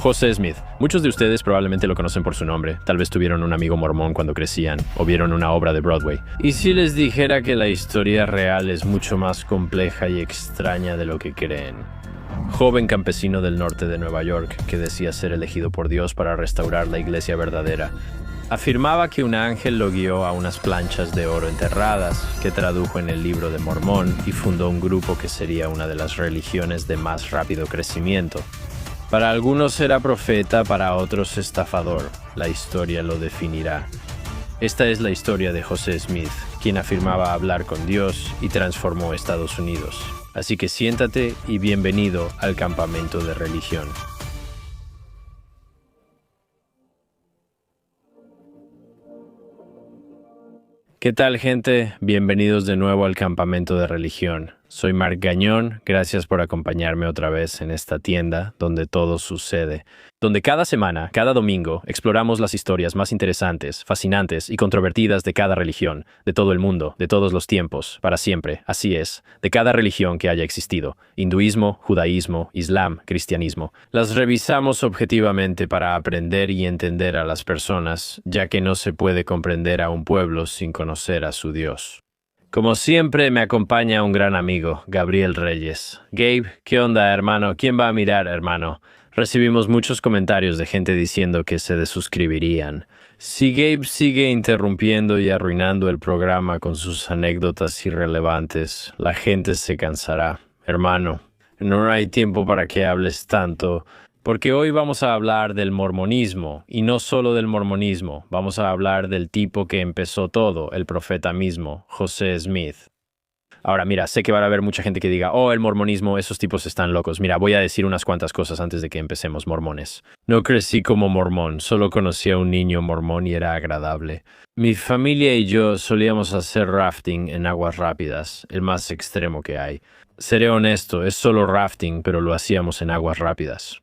José Smith. Muchos de ustedes probablemente lo conocen por su nombre. Tal vez tuvieron un amigo mormón cuando crecían o vieron una obra de Broadway. ¿Y si les dijera que la historia real es mucho más compleja y extraña de lo que creen? Joven campesino del norte de Nueva York que decía ser elegido por Dios para restaurar la iglesia verdadera. Afirmaba que un ángel lo guió a unas planchas de oro enterradas, que tradujo en el libro de Mormón y fundó un grupo que sería una de las religiones de más rápido crecimiento. Para algunos era profeta, para otros estafador. La historia lo definirá. Esta es la historia de José Smith, quien afirmaba hablar con Dios y transformó Estados Unidos. Así que siéntate y bienvenido al campamento de religión. ¿Qué tal, gente? Bienvenidos de nuevo al campamento de religión. Soy Marc Gagnon, gracias por acompañarme otra vez en esta tienda donde todo sucede. Donde cada semana, cada domingo, exploramos las historias más interesantes, fascinantes y controvertidas de cada religión, de todo el mundo, de todos los tiempos, para siempre, así es, de cada religión que haya existido, hinduismo, judaísmo, islam, cristianismo. Las revisamos objetivamente para aprender y entender a las personas, ya que no se puede comprender a un pueblo sin conocer a su Dios. Como siempre, me acompaña un gran amigo, Gabriel Reyes. Gabe, ¿qué onda, hermano? ¿Quién va a mirar, hermano? Recibimos muchos comentarios de gente diciendo que se desuscribirían. Si Gabe sigue interrumpiendo y arruinando el programa con sus anécdotas irrelevantes, la gente se cansará. Hermano, no hay tiempo para que hables tanto, porque hoy vamos a hablar del mormonismo, y no solo del mormonismo, vamos a hablar del tipo que empezó todo, el profeta mismo, José Smith. Ahora, mira, sé que va a haber mucha gente que diga, el mormonismo, esos tipos están locos. Mira, voy a decir unas cuantas cosas antes de que empecemos, mormones. No crecí como mormón, solo conocí a un niño mormón y era agradable. Mi familia y yo solíamos hacer rafting en aguas rápidas, el más extremo que hay. Seré honesto, es solo rafting, pero lo hacíamos en aguas rápidas.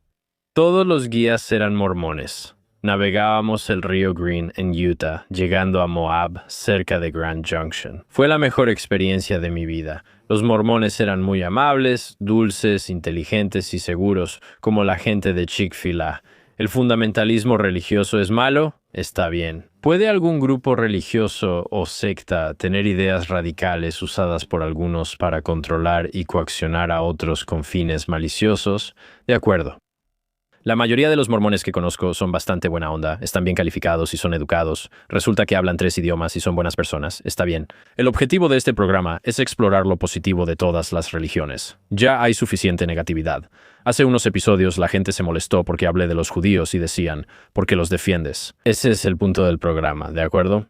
Todos los guías eran mormones. Navegábamos el río Green en Utah, llegando a Moab, cerca de Grand Junction. Fue la mejor experiencia de mi vida. Los mormones eran muy amables, dulces, inteligentes y seguros, como la gente de Chick-fil-A. ¿El fundamentalismo religioso es malo? Está bien. ¿Puede algún grupo religioso o secta tener ideas radicales usadas por algunos para controlar y coaccionar a otros con fines maliciosos? De acuerdo. La mayoría de los mormones que conozco son bastante buena onda, están bien calificados y son educados. Resulta que hablan 3 idiomas y son buenas personas. Está bien. El objetivo de este programa es explorar lo positivo de todas las religiones. Ya hay suficiente negatividad. Hace unos episodios la gente se molestó porque hablé de los judíos y decían, ¿por qué los defiendes? Ese es el punto del programa, ¿de acuerdo?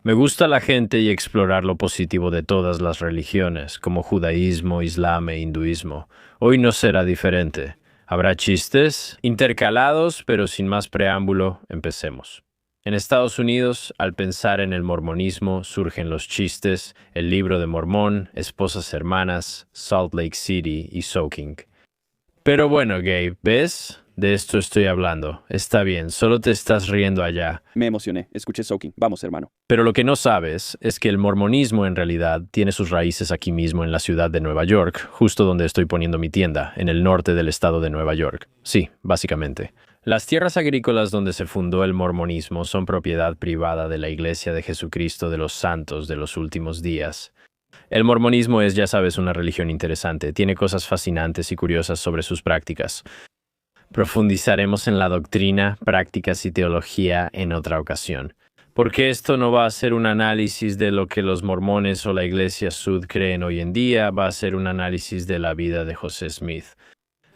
Me gusta la gente y explorar lo positivo de todas las religiones, como judaísmo, islam e hinduismo. Hoy no será diferente. Habrá chistes intercalados, pero sin más preámbulo, empecemos. En Estados Unidos, al pensar en el mormonismo, surgen los chistes, el libro de Mormón, esposas hermanas, Salt Lake City y Soaking. Pero bueno, Gabe, ¿ves? De esto estoy hablando. Está bien, solo te estás riendo allá. Me emocioné, escuché Soaking. Vamos, hermano. Pero lo que no sabes es que el mormonismo en realidad tiene sus raíces aquí mismo en la ciudad de Nueva York, justo donde estoy poniendo mi tienda, en el norte del estado de Nueva York. Sí, básicamente. Las tierras agrícolas donde se fundó el mormonismo son propiedad privada de la Iglesia de Jesucristo de los Santos de los Últimos Días. El mormonismo es, ya sabes, una religión interesante. Tiene cosas fascinantes y curiosas sobre sus prácticas. Profundizaremos en la doctrina, prácticas y teología en otra ocasión. Porque esto no va a ser un análisis de lo que los mormones o la Iglesia Sud creen hoy en día, va a ser un análisis de la vida de José Smith.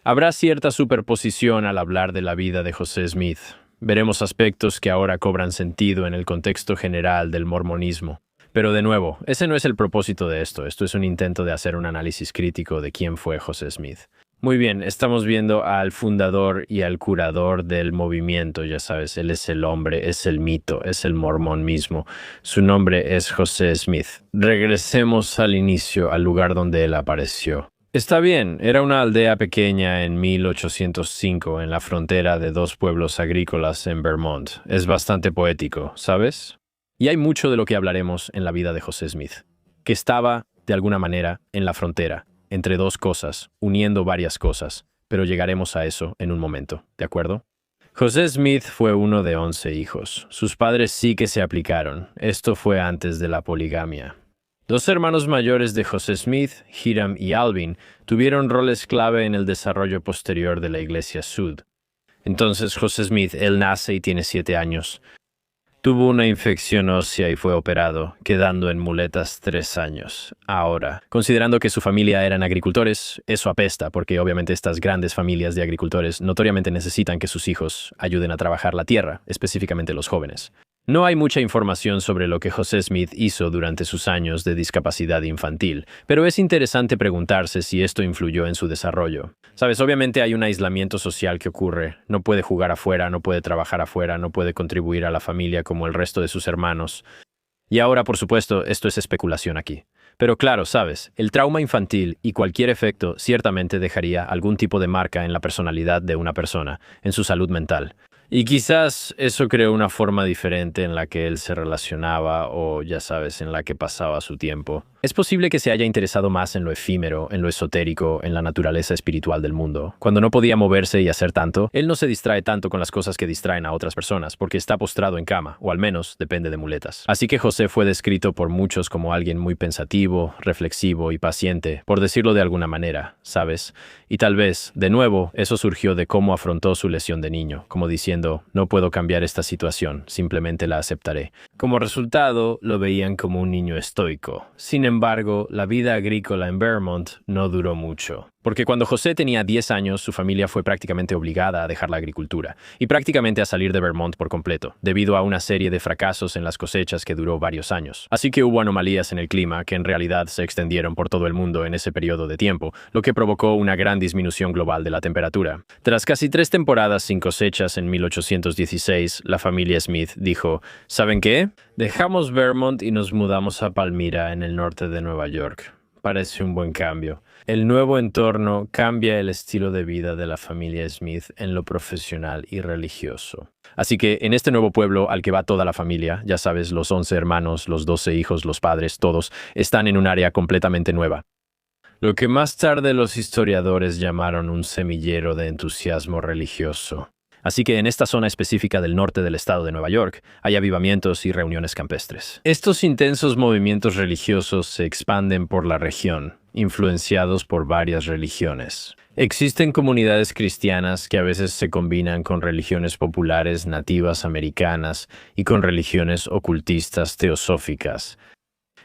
Habrá cierta superposición al hablar de la vida de José Smith. Veremos aspectos que ahora cobran sentido en el contexto general del mormonismo. Pero de nuevo, ese no es el propósito de esto. Esto es un intento de hacer un análisis crítico de quién fue José Smith. Muy bien, estamos viendo al fundador y al curador del movimiento, ya sabes, él es el hombre, es el mito, es el mormón mismo. Su nombre es José Smith. Regresemos al inicio, al lugar donde él apareció. Está bien, era una aldea pequeña en 1805 en la frontera de 2 pueblos agrícolas en Vermont. Es bastante poético, ¿sabes? Y hay mucho de lo que hablaremos en la vida de José Smith, que estaba, de alguna manera, en la frontera, entre 2 cosas, uniendo varias cosas, pero llegaremos a eso en un momento, ¿de acuerdo? José Smith fue uno de 11 hijos. Sus padres sí que se aplicaron. Esto fue antes de la poligamia. Dos hermanos mayores de José Smith, Hiram y Alvin, tuvieron roles clave en el desarrollo posterior de la Iglesia Sud. Entonces José Smith, él nace y tiene 7 años. Tuvo una infección ósea y fue operado, quedando en muletas 3 años. Ahora, considerando que su familia eran agricultores, eso apesta porque obviamente estas grandes familias de agricultores notoriamente necesitan que sus hijos ayuden a trabajar la tierra, específicamente los jóvenes. No hay mucha información sobre lo que José Smith hizo durante sus años de discapacidad infantil, pero es interesante preguntarse si esto influyó en su desarrollo. Sabes, obviamente hay un aislamiento social que ocurre. No puede jugar afuera, no puede trabajar afuera, no puede contribuir a la familia como el resto de sus hermanos. Y ahora, por supuesto, esto es especulación aquí. Pero claro, sabes, el trauma infantil y cualquier efecto ciertamente dejaría algún tipo de marca en la personalidad de una persona, en su salud mental. Y quizás eso creó una forma diferente en la que él se relacionaba o, ya sabes, en la que pasaba su tiempo. Es posible que se haya interesado más en lo efímero, en lo esotérico, en la naturaleza espiritual del mundo. Cuando no podía moverse y hacer tanto, él no se distrae tanto con las cosas que distraen a otras personas, porque está postrado en cama, o al menos depende de muletas. Así que José fue descrito por muchos como alguien muy pensativo, reflexivo y paciente, por decirlo de alguna manera, ¿sabes? Y tal vez, de nuevo, eso surgió de cómo afrontó su lesión de niño, como diciendo, no puedo cambiar esta situación, simplemente la aceptaré. Como resultado, lo veían como un niño estoico. Sin embargo, la vida agrícola en Vermont no duró mucho. Porque cuando José tenía 10 años, su familia fue prácticamente obligada a dejar la agricultura y prácticamente a salir de Vermont por completo, debido a una serie de fracasos en las cosechas que duró varios años. Así que hubo anomalías en el clima que en realidad se extendieron por todo el mundo en ese periodo de tiempo, lo que provocó una gran disminución global de la temperatura. Tras casi 3 temporadas sin cosechas en 1816, la familia Smith dijo, ¿saben qué? Dejamos Vermont y nos mudamos a Palmyra, en el norte de Nueva York. Parece un buen cambio. El nuevo entorno cambia el estilo de vida de la familia Smith en lo profesional y religioso. Así que en este nuevo pueblo al que va toda la familia, ya sabes, los 11 hermanos, los 12 hijos, los padres, todos, están en un área completamente nueva. Lo que más tarde los historiadores llamaron un semillero de entusiasmo religioso. Así que en esta zona específica del norte del estado de Nueva York hay avivamientos y reuniones campestres. Estos intensos movimientos religiosos se expanden por la región, influenciados por varias religiones. Existen comunidades cristianas que a veces se combinan con religiones populares nativas americanas y con religiones ocultistas teosóficas.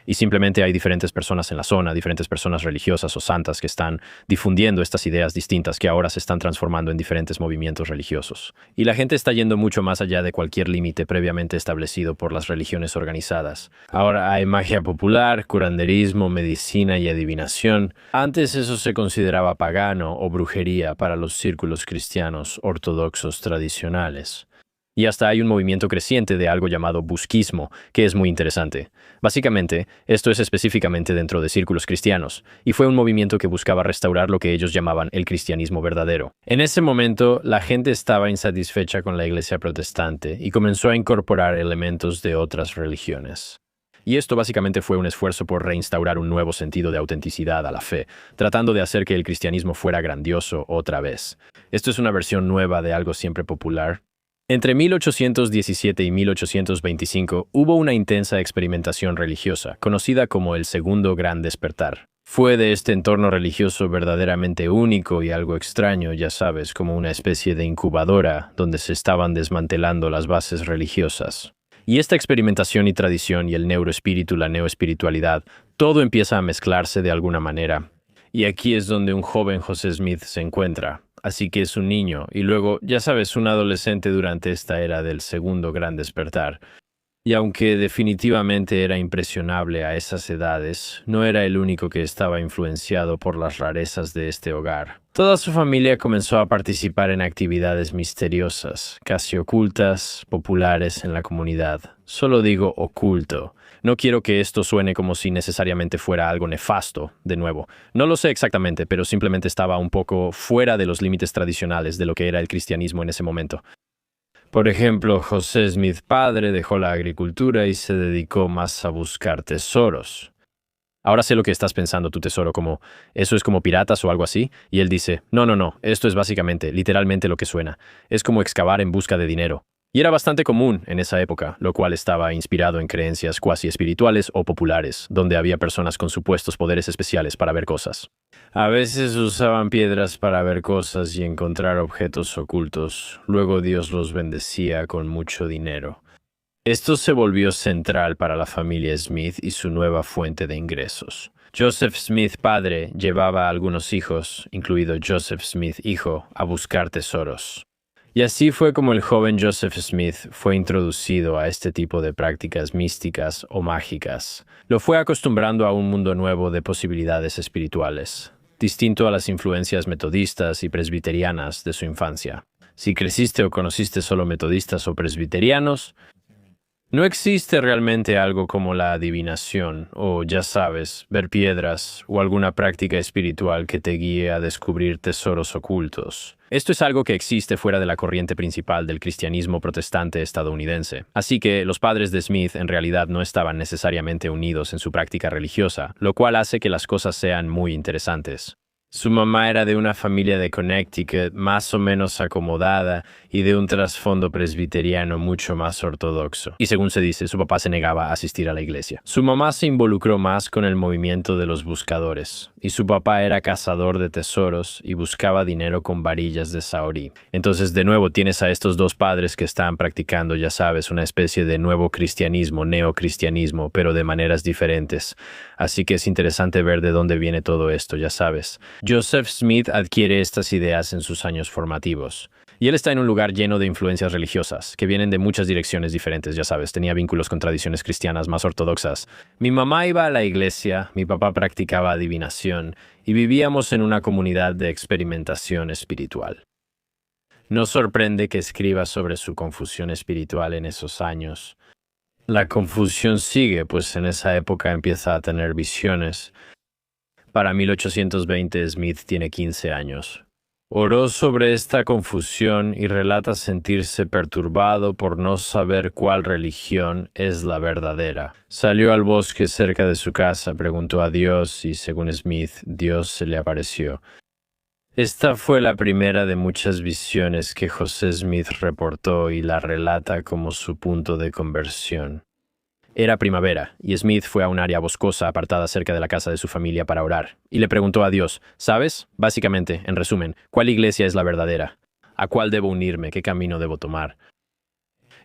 Y simplemente hay diferentes personas en la zona, diferentes personas religiosas o santas que están difundiendo estas ideas distintas que ahora se están transformando en diferentes movimientos religiosos. Y la gente está yendo mucho más allá de cualquier límite previamente establecido por las religiones organizadas. Ahora hay magia popular, curanderismo, medicina y adivinación. Antes eso se consideraba pagano o brujería para los círculos cristianos ortodoxos tradicionales. Y hasta hay un movimiento creciente de algo llamado busquismo, que es muy interesante. Básicamente, esto es específicamente dentro de círculos cristianos, y fue un movimiento que buscaba restaurar lo que ellos llamaban el cristianismo verdadero. En ese momento, la gente estaba insatisfecha con la iglesia protestante y comenzó a incorporar elementos de otras religiones. Y esto básicamente fue un esfuerzo por reinstaurar un nuevo sentido de autenticidad a la fe, tratando de hacer que el cristianismo fuera grandioso otra vez. Esto es una versión nueva de algo siempre popular. Entre 1817 y 1825 hubo una intensa experimentación religiosa, conocida como el Segundo Gran Despertar. Fue de este entorno religioso verdaderamente único y algo extraño, ya sabes, como una especie de incubadora donde se estaban desmantelando las bases religiosas. Y esta experimentación y tradición y el neuroespíritu, la neoespiritualidad, todo empieza a mezclarse de alguna manera. Y aquí es donde un joven José Smith se encuentra. Así que es un niño, y luego, ya sabes, un adolescente durante esta era del Segundo Gran Despertar. Y aunque definitivamente era impresionable a esas edades, no era el único que estaba influenciado por las rarezas de este hogar. Toda su familia comenzó a participar en actividades misteriosas, casi ocultas, populares en la comunidad. Solo digo oculto. No quiero que esto suene como si necesariamente fuera algo nefasto, de nuevo. No lo sé exactamente, pero simplemente estaba un poco fuera de los límites tradicionales de lo que era el cristianismo en ese momento. Por ejemplo, José Smith padre dejó la agricultura y se dedicó más a buscar tesoros. Ahora sé lo que estás pensando, tu tesoro, como, ¿eso es como piratas o algo así? Y él dice, no, esto es básicamente, literalmente lo que suena. Es como excavar en busca de dinero. Y era bastante común en esa época, lo cual estaba inspirado en creencias cuasi espirituales o populares, donde había personas con supuestos poderes especiales para ver cosas. A veces usaban piedras para ver cosas y encontrar objetos ocultos. Luego Dios los bendecía con mucho dinero. Esto se volvió central para la familia Smith y su nueva fuente de ingresos. Joseph Smith padre llevaba a algunos hijos, incluido Joseph Smith hijo, a buscar tesoros. Y así fue como el joven Joseph Smith fue introducido a este tipo de prácticas místicas o mágicas. Lo fue acostumbrando a un mundo nuevo de posibilidades espirituales, distinto a las influencias metodistas y presbiterianas de su infancia. Si creciste o conociste solo metodistas o presbiterianos, no existe realmente algo como la adivinación o, ya sabes, ver piedras o alguna práctica espiritual que te guíe a descubrir tesoros ocultos. Esto es algo que existe fuera de la corriente principal del cristianismo protestante estadounidense. Así que los padres de Smith en realidad no estaban necesariamente unidos en su práctica religiosa, lo cual hace que las cosas sean muy interesantes. Su mamá era de una familia de Connecticut más o menos acomodada y de un trasfondo presbiteriano mucho más ortodoxo. Y según se dice, su papá se negaba a asistir a la iglesia. Su mamá se involucró más con el movimiento de los buscadores, y su papá era cazador de tesoros y buscaba dinero con varillas de saorí. Entonces, de nuevo, tienes a estos dos padres que están practicando, ya sabes, una especie de nuevo cristianismo, neocristianismo, pero de maneras diferentes. Así que es interesante ver de dónde viene todo esto, ya sabes. Joseph Smith adquiere estas ideas en sus años formativos. Y él está en un lugar lleno de influencias religiosas, que vienen de muchas direcciones diferentes, ya sabes, tenía vínculos con tradiciones cristianas más ortodoxas. Mi mamá iba a la iglesia, mi papá practicaba adivinación, y vivíamos en una comunidad de experimentación espiritual. No sorprende que escriba sobre su confusión espiritual en esos años. La confusión sigue, pues en esa época empieza a tener visiones. Para 1820, Smith tiene 15 años. Oró sobre esta confusión y relata sentirse perturbado por no saber cuál religión es la verdadera. Salió al bosque cerca de su casa, preguntó a Dios y, según Smith, Dios se le apareció. Esta fue la primera de muchas visiones que José Smith reportó y la relata como su punto de conversión. Era primavera, y Smith fue a un área boscosa apartada cerca de la casa de su familia para orar, y le preguntó a Dios, ¿sabes? Básicamente, en resumen, ¿cuál iglesia es la verdadera? ¿A cuál debo unirme? ¿Qué camino debo tomar?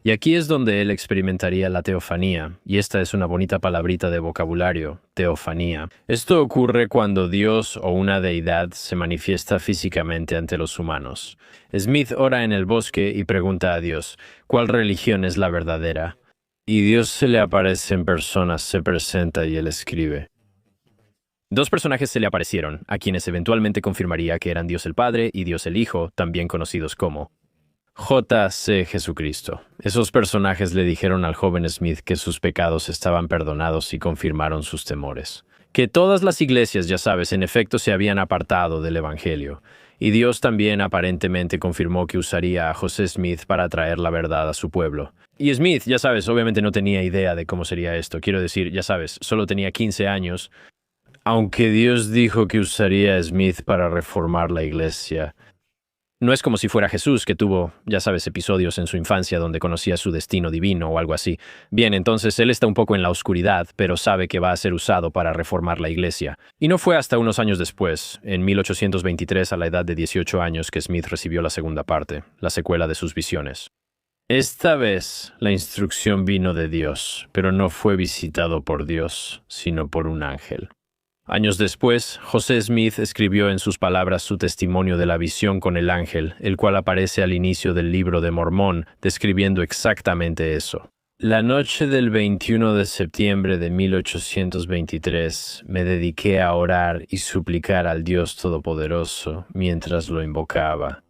Y aquí es donde él experimentaría la teofanía, y esta es una bonita palabrita de vocabulario, teofanía. Esto ocurre cuando Dios o una deidad se manifiesta físicamente ante los humanos. Smith ora en el bosque y pregunta a Dios, ¿cuál religión es la verdadera? Y Dios se le aparece en persona, se presenta y él escribe. Dos personajes se le aparecieron, a quienes eventualmente confirmaría que eran Dios el Padre y Dios el Hijo, también conocidos como J.C. Jesucristo. Esos personajes le dijeron al joven Smith que sus pecados estaban perdonados y confirmaron sus temores. Que todas las iglesias, ya sabes, en efecto se habían apartado del Evangelio. Y Dios también aparentemente confirmó que usaría a José Smith para traer la verdad a su pueblo. Y Smith, ya sabes, obviamente no tenía idea de cómo sería esto. Quiero decir, ya sabes, solo tenía 15 años. Aunque Dios dijo que usaría a Smith para reformar la iglesia. No es como si fuera Jesús, que tuvo, ya sabes, episodios en su infancia donde conocía su destino divino o algo así. Bien, entonces él está un poco en la oscuridad, pero sabe que va a ser usado para reformar la iglesia. Y no fue hasta unos años después, en 1823, a la edad de 18 años, que Smith recibió la segunda parte, la secuela de sus visiones. Esta vez, la instrucción vino de Dios, pero no fue visitado por Dios, sino por un ángel. Años después, José Smith escribió en sus palabras su testimonio de la visión con el ángel, el cual aparece al inicio del Libro de Mormón, describiendo exactamente eso. La noche del 21 de septiembre de 1823 me dediqué a orar y suplicar al Dios Todopoderoso mientras lo invocaba.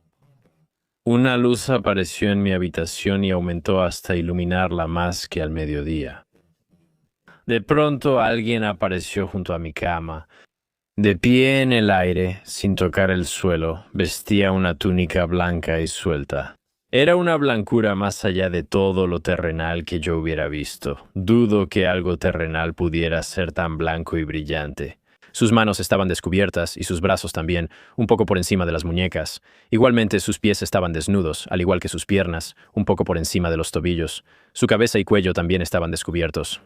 Una luz apareció en mi habitación y aumentó hasta iluminarla más que al mediodía. De pronto alguien apareció junto a mi cama. De pie en el aire, sin tocar el suelo, vestía una túnica blanca y suelta. Era una blancura más allá de todo lo terrenal que yo hubiera visto. Dudo que algo terrenal pudiera ser tan blanco y brillante. Sus manos estaban descubiertas y sus brazos también, un poco por encima de las muñecas. Igualmente sus pies estaban desnudos, al igual que sus piernas, un poco por encima de los tobillos. Su cabeza y cuello también estaban descubiertos.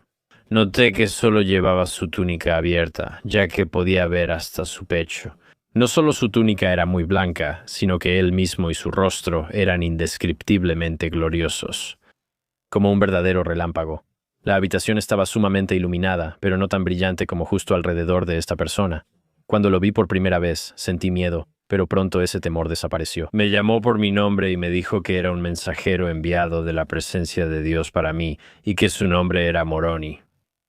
Noté que solo llevaba su túnica abierta, ya que podía ver hasta su pecho. No solo su túnica era muy blanca, sino que él mismo y su rostro eran indescriptiblemente gloriosos, como un verdadero relámpago. La habitación estaba sumamente iluminada, pero no tan brillante como justo alrededor de esta persona. Cuando lo vi por primera vez, sentí miedo, pero pronto ese temor desapareció. Me llamó por mi nombre y me dijo que era un mensajero enviado de la presencia de Dios para mí y que su nombre era Moroni.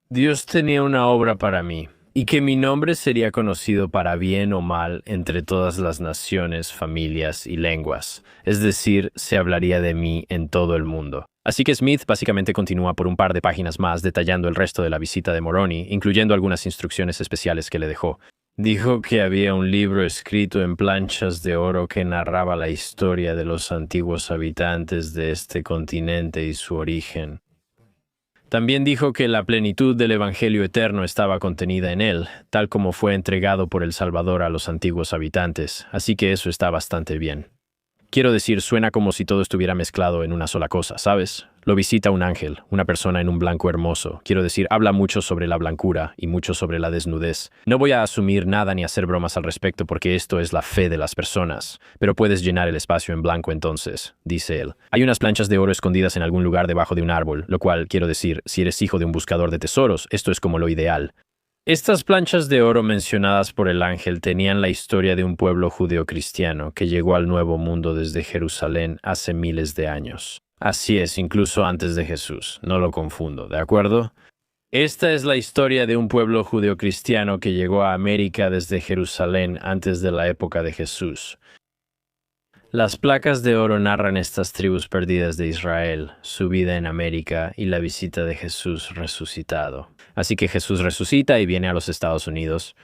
Dios tenía una obra para mí, y que mi nombre sería conocido para bien o mal entre todas las naciones, familias y lenguas, es decir, se hablaría de mí en todo el mundo. Así que Smith básicamente continúa por un par de páginas más detallando el resto de la visita de Moroni, incluyendo algunas instrucciones especiales que le dejó. Dijo que había un libro escrito en planchas de oro que narraba la historia de los antiguos habitantes de este continente y su origen. También dijo que la plenitud del Evangelio eterno estaba contenida en él, tal como fue entregado por el Salvador a los antiguos habitantes, así que eso está bastante bien. Quiero decir, suena como si todo estuviera mezclado en una sola cosa, ¿sabes? Lo visita un ángel, una persona en un blanco hermoso. Quiero decir, habla mucho sobre la blancura y mucho sobre la desnudez. No voy a asumir nada ni hacer bromas al respecto porque esto es la fe de las personas. Pero puedes llenar el espacio en blanco entonces, dice él. Hay unas planchas de oro escondidas en algún lugar debajo de un árbol, lo cual, quiero decir, si eres hijo de un buscador de tesoros, esto es como lo ideal. Estas planchas de oro mencionadas por el ángel tenían la historia de un pueblo judeocristiano que llegó al Nuevo Mundo desde Jerusalén hace miles de años. Así es, incluso antes de Jesús, no lo confundo, ¿de acuerdo? Esta es la historia de un pueblo judeocristiano que llegó a América desde Jerusalén antes de la época de Jesús. Las placas de oro narran estas tribus perdidas de Israel, su vida en América y la visita de Jesús resucitado. Así que Jesús resucita y viene a los Estados Unidos.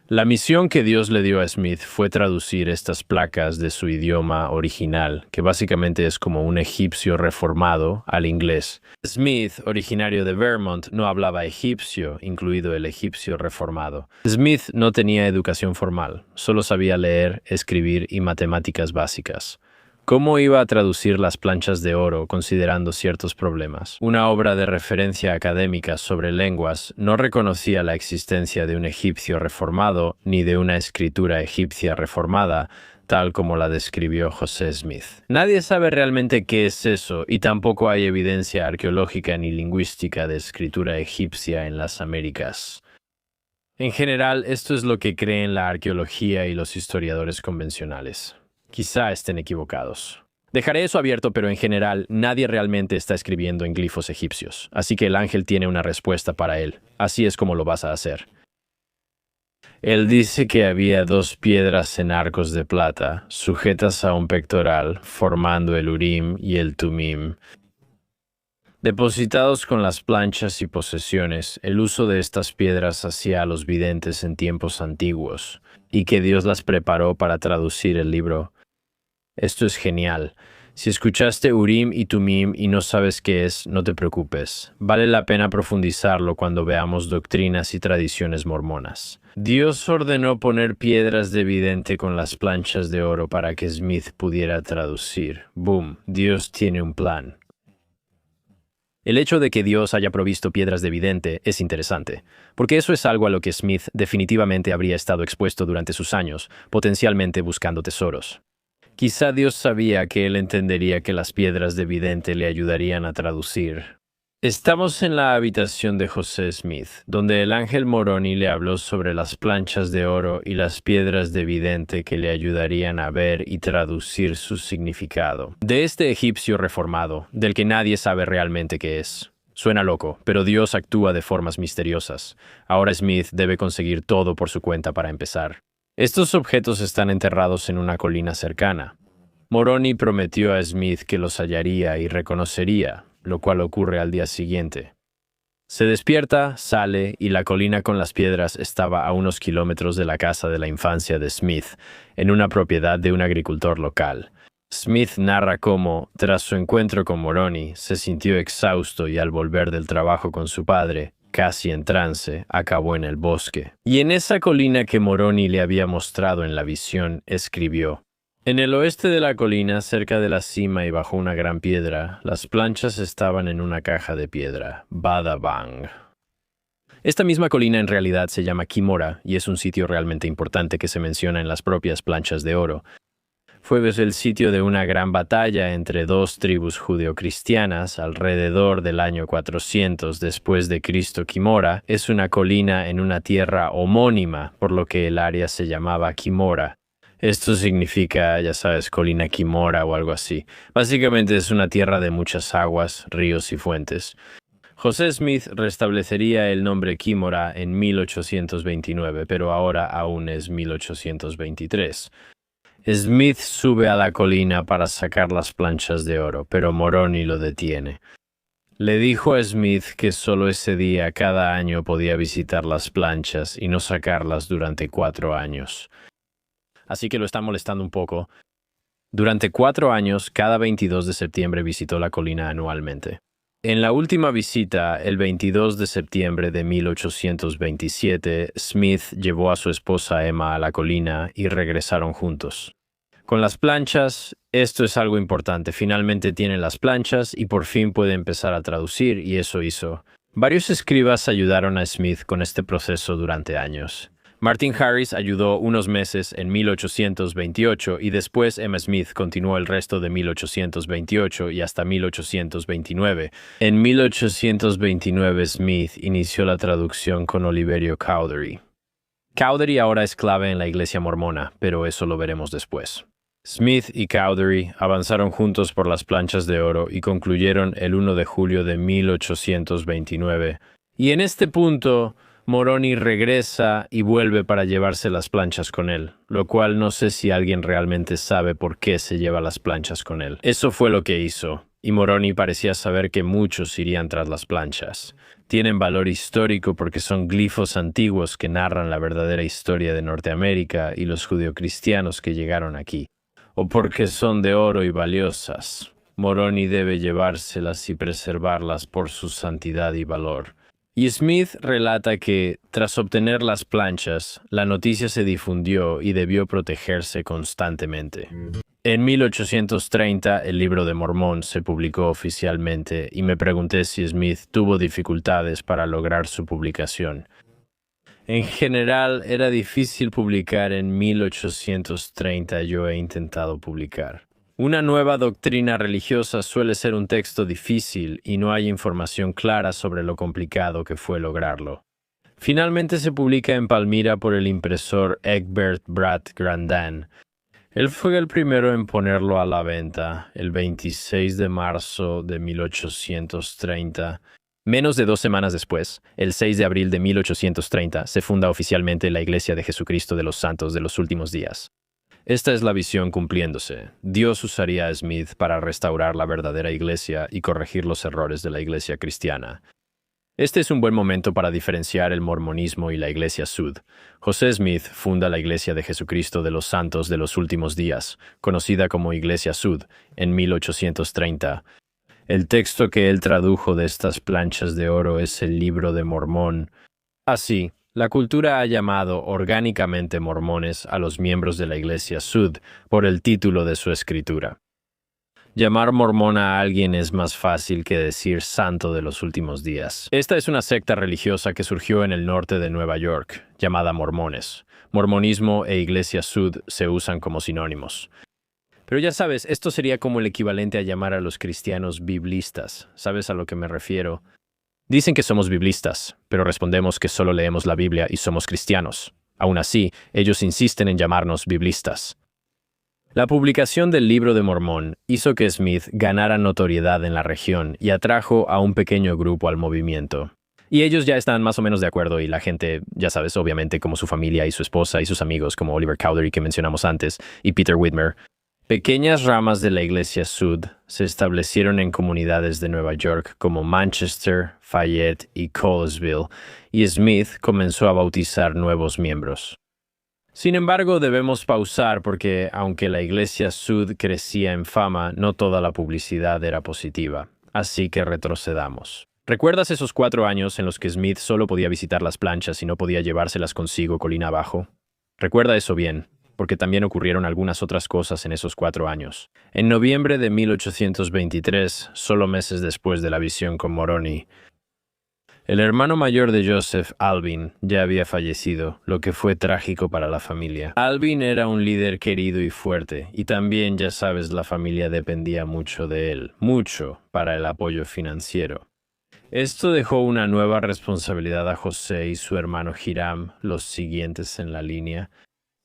La misión que Dios le dio a Smith fue traducir estas placas de su idioma original, que básicamente es como un egipcio reformado, al inglés. Smith, originario de Vermont, no hablaba egipcio, incluido el egipcio reformado. Smith no tenía educación formal, solo sabía leer, escribir y matemáticas básicas. ¿Cómo iba a traducir las planchas de oro considerando ciertos problemas? Una obra de referencia académica sobre lenguas no reconocía la existencia de un egipcio reformado ni de una escritura egipcia reformada, tal como la describió José Smith. Nadie sabe realmente qué es eso y tampoco hay evidencia arqueológica ni lingüística de escritura egipcia en las Américas. En general, esto es lo que creen la arqueología y los historiadores convencionales. Quizá estén equivocados. Dejaré eso abierto, pero en general nadie realmente está escribiendo en glifos egipcios, así que el ángel tiene una respuesta para él. Así es como lo vas a hacer. Él dice que había 2 piedras en arcos de plata, sujetas a un pectoral, formando el Urim y el Tumim. Depositados con las planchas y posesiones, el uso de estas piedras hacía a los videntes en tiempos antiguos, y que Dios las preparó para traducir el libro. Esto es genial. Si escuchaste Urim y Tumim y no sabes qué es, no te preocupes. Vale la pena profundizarlo cuando veamos doctrinas y tradiciones mormonas. Dios ordenó poner piedras de vidente con las planchas de oro para que Smith pudiera traducir. Boom, Dios tiene un plan. El hecho de que Dios haya provisto piedras de vidente es interesante, porque eso es algo a lo que Smith definitivamente habría estado expuesto durante sus años, potencialmente buscando tesoros. Quizá Dios sabía que él entendería que las piedras de vidente le ayudarían a traducir. Estamos en la habitación de José Smith, donde el ángel Moroni le habló sobre las planchas de oro y las piedras de vidente que le ayudarían a ver y traducir su significado. De este egipcio reformado, del que nadie sabe realmente qué es. Suena loco, pero Dios actúa de formas misteriosas. Ahora Smith debe conseguir todo por su cuenta para empezar. Estos objetos están enterrados en una colina cercana. Moroni prometió a Smith que los hallaría y reconocería, lo cual ocurre al día siguiente. Se despierta, sale, y la colina con las piedras estaba a unos kilómetros de la casa de la infancia de Smith, en una propiedad de un agricultor local. Smith narra cómo, tras su encuentro con Moroni, se sintió exhausto y al volver del trabajo con su padre, casi en trance, acabó en el bosque. Y en esa colina que Moroni le había mostrado en la visión, escribió: en el oeste de la colina, cerca de la cima y bajo una gran piedra, las planchas estaban en una caja de piedra. Bada Bang. Esta misma colina en realidad se llama Kimora y es un sitio realmente importante que se menciona en las propias planchas de oro. Fue el sitio de una gran batalla entre dos tribus judeocristianas alrededor del año 400 después de Cristo. Kimora es una colina en una tierra homónima, por lo que el área se llamaba Kimora. Esto significa, ya sabes, colina Kimora o algo así. Básicamente es una tierra de muchas aguas, ríos y fuentes. José Smith restablecería el nombre Kimora en 1829, pero ahora aún es 1823. Smith sube a la colina para sacar las planchas de oro, pero Moroni lo detiene. Le dijo a Smith que solo ese día cada año podía visitar las planchas y no sacarlas durante 4 años. Así que lo están molestando un poco. Durante 4 años, cada 22 de septiembre visitó la colina anualmente. En la última visita, el 22 de septiembre de 1827, Smith llevó a su esposa Emma a la colina y regresaron juntos. Con las planchas, esto es algo importante. Finalmente tiene las planchas y por fin puede empezar a traducir, y eso hizo. Varios escribas ayudaron a Smith con este proceso durante años. Martin Harris ayudó unos meses en 1828 y después Emma Smith continuó el resto de 1828 y hasta 1829. En 1829 Smith inició la traducción con Oliverio Cowdery. Cowdery ahora es clave en la iglesia mormona, pero eso lo veremos después. Smith y Cowdery avanzaron juntos por las planchas de oro y concluyeron el 1 de julio de 1829. Y en este punto, Moroni regresa y vuelve para llevarse las planchas con él, lo cual no sé si alguien realmente sabe por qué se lleva las planchas con él. Eso fue lo que hizo, y Moroni parecía saber que muchos irían tras las planchas. Tienen valor histórico porque son glifos antiguos que narran la verdadera historia de Norteamérica y los judeocristianos que llegaron aquí. O porque son de oro y valiosas. Moroni debe llevárselas y preservarlas por su santidad y valor. Y Smith relata que, tras obtener las planchas, la noticia se difundió y debió protegerse constantemente. En 1830, el Libro de Mormón se publicó oficialmente y me pregunté si Smith tuvo dificultades para lograr su publicación. En general, era difícil publicar en 1830. Yo he intentado publicar. Una nueva doctrina religiosa suele ser un texto difícil y no hay información clara sobre lo complicado que fue lograrlo. Finalmente se publica en Palmira por el impresor Egbert Bratt Grandin. Él fue el primero en ponerlo a la venta, el 26 de marzo de 1830. Menos de 2 semanas después, el 6 de abril de 1830, se funda oficialmente la Iglesia de Jesucristo de los Santos de los Últimos Días. Esta es la visión cumpliéndose. Dios usaría a Smith para restaurar la verdadera iglesia y corregir los errores de la iglesia cristiana. Este es un buen momento para diferenciar el mormonismo y la Iglesia Sud. José Smith funda la Iglesia de Jesucristo de los Santos de los Últimos Días, conocida como Iglesia Sud, en 1830. El texto que él tradujo de estas planchas de oro es el Libro de Mormón. Así, la cultura ha llamado orgánicamente mormones a los miembros de la Iglesia Sud por el título de su escritura. Llamar mormón a alguien es más fácil que decir santo de los últimos días. Esta es una secta religiosa que surgió en el norte de Nueva York, llamada mormones. Mormonismo e Iglesia Sud se usan como sinónimos. Pero ya sabes, esto sería como el equivalente a llamar a los cristianos biblistas. ¿Sabes a lo que me refiero? Dicen que somos biblistas, pero respondemos que solo leemos la Biblia y somos cristianos. Aún así, ellos insisten en llamarnos biblistas. La publicación del Libro de Mormón hizo que Smith ganara notoriedad en la región y atrajo a un pequeño grupo al movimiento. Y ellos ya están más o menos de acuerdo y la gente, ya sabes, obviamente como su familia y su esposa y sus amigos como Oliver Cowdery que mencionamos antes y Peter Whitmer. Pequeñas ramas de la Iglesia Sud se establecieron en comunidades de Nueva York como Manchester, Fayette y Colesville, y Smith comenzó a bautizar nuevos miembros. Sin embargo, debemos pausar porque, aunque la iglesia Sud crecía en fama, no toda la publicidad era positiva. Así que retrocedamos. ¿Recuerdas esos 4 años en los que Smith solo podía visitar las planchas y no podía llevárselas consigo colina abajo? Recuerda eso bien, porque también ocurrieron algunas otras cosas en esos 4 años. En noviembre de 1823, solo meses después de la visión con Moroni, el hermano mayor de Joseph, Alvin, ya había fallecido, lo que fue trágico para la familia. Alvin era un líder querido y fuerte, y también, ya sabes, la familia dependía mucho de él, mucho para el apoyo financiero. Esto dejó una nueva responsabilidad a José y su hermano Hiram, los siguientes en la línea.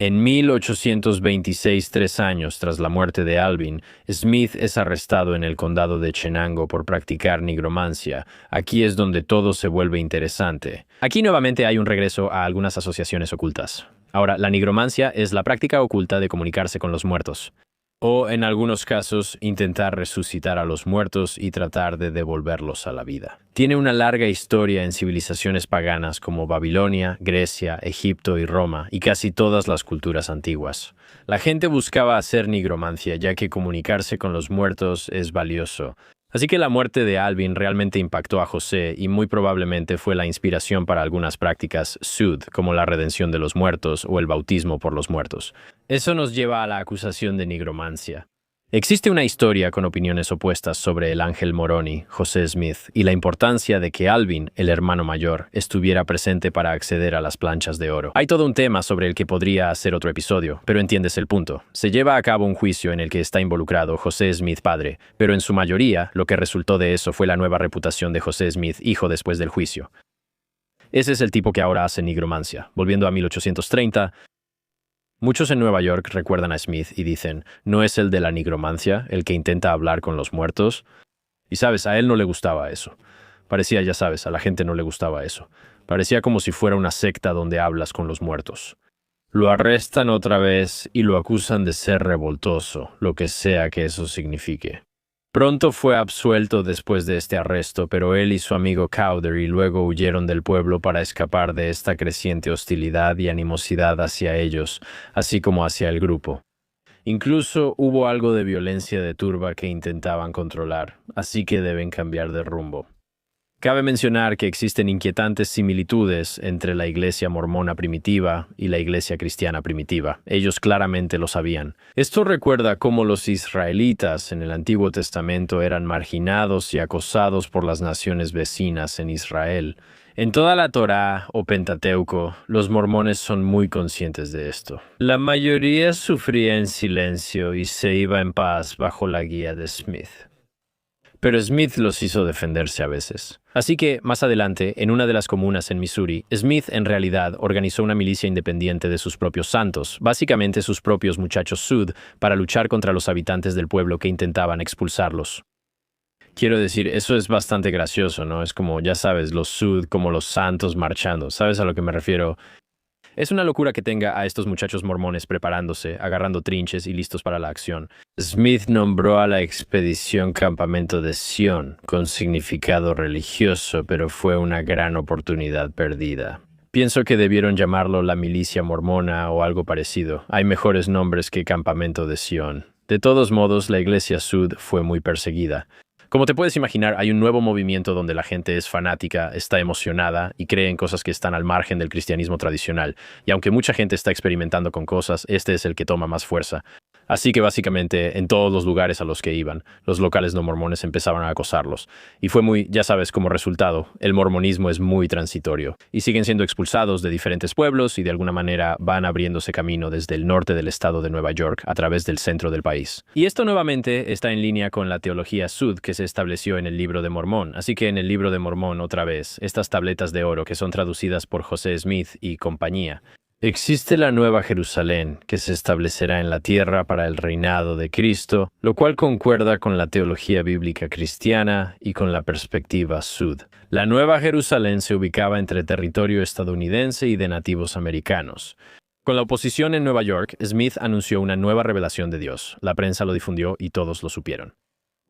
En 1826, 3 años tras la muerte de Alvin, Smith es arrestado en el condado de Chenango por practicar nigromancia. Aquí es donde todo se vuelve interesante. Aquí nuevamente hay un regreso a algunas asociaciones ocultas. Ahora, la nigromancia es la práctica oculta de comunicarse con los muertos. O, en algunos casos, intentar resucitar a los muertos y tratar de devolverlos a la vida. Tiene una larga historia en civilizaciones paganas como Babilonia, Grecia, Egipto y Roma, y casi todas las culturas antiguas. La gente buscaba hacer nigromancia, ya que comunicarse con los muertos es valioso. Así que la muerte de Alvin realmente impactó a José y muy probablemente fue la inspiración para algunas prácticas Sud, como la redención de los muertos o el bautismo por los muertos. Eso nos lleva a la acusación de nigromancia. Existe una historia con opiniones opuestas sobre el ángel Moroni, José Smith, y la importancia de que Alvin, el hermano mayor, estuviera presente para acceder a las planchas de oro. Hay todo un tema sobre el que podría hacer otro episodio, pero entiendes el punto. Se lleva a cabo un juicio en el que está involucrado José Smith padre, pero en su mayoría lo que resultó de eso fue la nueva reputación de José Smith hijo después del juicio. Ese es el tipo que ahora hace nigromancia. Volviendo a 1830, muchos en Nueva York recuerdan a Smith y dicen, ¿no es el de la nigromancia, el que intenta hablar con los muertos? Y sabes, a él no le gustaba eso. Parecía, ya sabes, a la gente no le gustaba eso. Parecía como si fuera una secta donde hablas con los muertos. Lo arrestan otra vez y lo acusan de ser revoltoso, lo que sea que eso signifique. Pronto fue absuelto después de este arresto, pero él y su amigo Cowdery luego huyeron del pueblo para escapar de esta creciente hostilidad y animosidad hacia ellos, así como hacia el grupo. Incluso hubo algo de violencia de turba que intentaban controlar, así que deben cambiar de rumbo. Cabe mencionar que existen inquietantes similitudes entre la iglesia mormona primitiva y la iglesia cristiana primitiva. Ellos claramente lo sabían. Esto recuerda cómo los israelitas en el Antiguo Testamento eran marginados y acosados por las naciones vecinas en Israel. En toda la Torá o Pentateuco, los mormones son muy conscientes de esto. La mayoría sufría en silencio y se iba en paz bajo la guía de Smith. Pero Smith los hizo defenderse a veces. Así que, más adelante, en una de las comunas en Missouri, Smith en realidad organizó una milicia independiente de sus propios santos, básicamente sus propios muchachos Sud, para luchar contra los habitantes del pueblo que intentaban expulsarlos. Quiero decir, eso es bastante gracioso, ¿no? Es como, ya sabes, los Sud como los santos marchando. ¿Sabes a lo que me refiero? Es una locura que tenga a estos muchachos mormones preparándose, agarrando trinches y listos para la acción. Smith nombró a la expedición Campamento de Sion, con significado religioso, pero fue una gran oportunidad perdida. Pienso que debieron llamarlo la milicia mormona o algo parecido. Hay mejores nombres que Campamento de Sion. De todos modos, la iglesia Sud fue muy perseguida. Como te puedes imaginar, hay un nuevo movimiento donde la gente es fanática, está emocionada y cree en cosas que están al margen del cristianismo tradicional. Y aunque mucha gente está experimentando con cosas, este es el que toma más fuerza. Así que básicamente en todos los lugares a los que iban, los locales no mormones empezaban a acosarlos. Y fue muy, ya sabes, como resultado, el mormonismo es muy transitorio. Y siguen siendo expulsados de diferentes pueblos y de alguna manera van abriéndose camino desde el norte del estado de Nueva York a través del centro del país. Y esto nuevamente está en línea con la teología Sud que se estableció en el Libro de Mormón. Así que en el Libro de Mormón, otra vez, estas tabletas de oro que son traducidas por José Smith y compañía. Existe la Nueva Jerusalén, que se establecerá en la tierra para el reinado de Cristo, lo cual concuerda con la teología bíblica cristiana y con la perspectiva Sud. La Nueva Jerusalén se ubicaba entre territorio estadounidense y de nativos americanos. Con la oposición en Nueva York, Smith anunció una nueva revelación de Dios. La prensa lo difundió y todos lo supieron.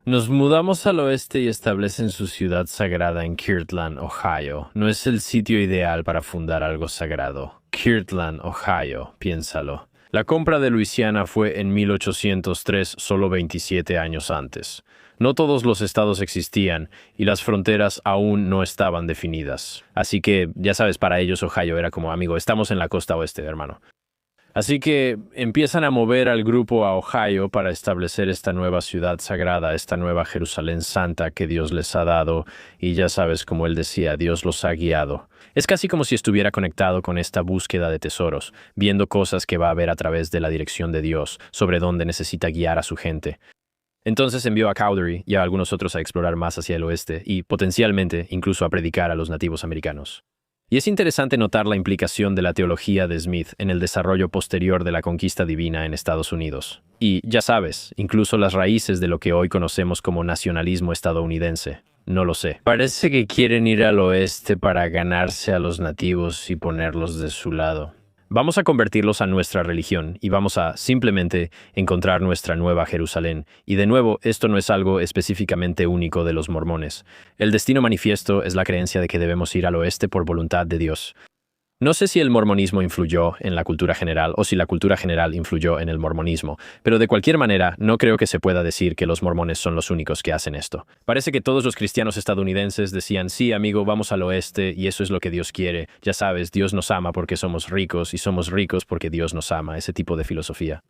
Nos mudamos al oeste y establecen su ciudad sagrada en Kirtland, Ohio. No es el sitio ideal para fundar algo sagrado. Kirtland, Ohio, piénsalo. La compra de Luisiana fue en 1803, solo 27 años antes. No todos los estados existían y las fronteras aún no estaban definidas. Así que, ya sabes, para ellos Ohio era como, amigo, estamos en la costa oeste, hermano. Así que empiezan a mover al grupo a Ohio para establecer esta nueva ciudad sagrada, esta nueva Jerusalén santa que Dios les ha dado, y ya sabes, como él decía, Dios los ha guiado. Es casi como si estuviera conectado con esta búsqueda de tesoros, viendo cosas que va a ver a través de la dirección de Dios, sobre dónde necesita guiar a su gente. Entonces envió a Cowdery y a algunos otros a explorar más hacia el oeste y, potencialmente, incluso a predicar a los nativos americanos. Y es interesante notar la implicación de la teología de Smith en el desarrollo posterior de la conquista divina en Estados Unidos. Y, ya sabes, incluso las raíces de lo que hoy conocemos como nacionalismo estadounidense. No lo sé. Parece que quieren ir al oeste para ganarse a los nativos y ponerlos de su lado. Vamos a convertirlos a nuestra religión y vamos a simplemente encontrar nuestra nueva Jerusalén. Y de nuevo, esto no es algo específicamente único de los mormones. El destino manifiesto es la creencia de que debemos ir al oeste por voluntad de Dios. No sé si el mormonismo influyó en la cultura general o si la cultura general influyó en el mormonismo, pero de cualquier manera no creo que se pueda decir que los mormones son los únicos que hacen esto. Parece que todos los cristianos estadounidenses decían, sí, amigo, vamos al oeste y eso es lo que Dios quiere. Ya sabes, Dios nos ama porque somos ricos y somos ricos porque Dios nos ama, ese tipo de filosofía.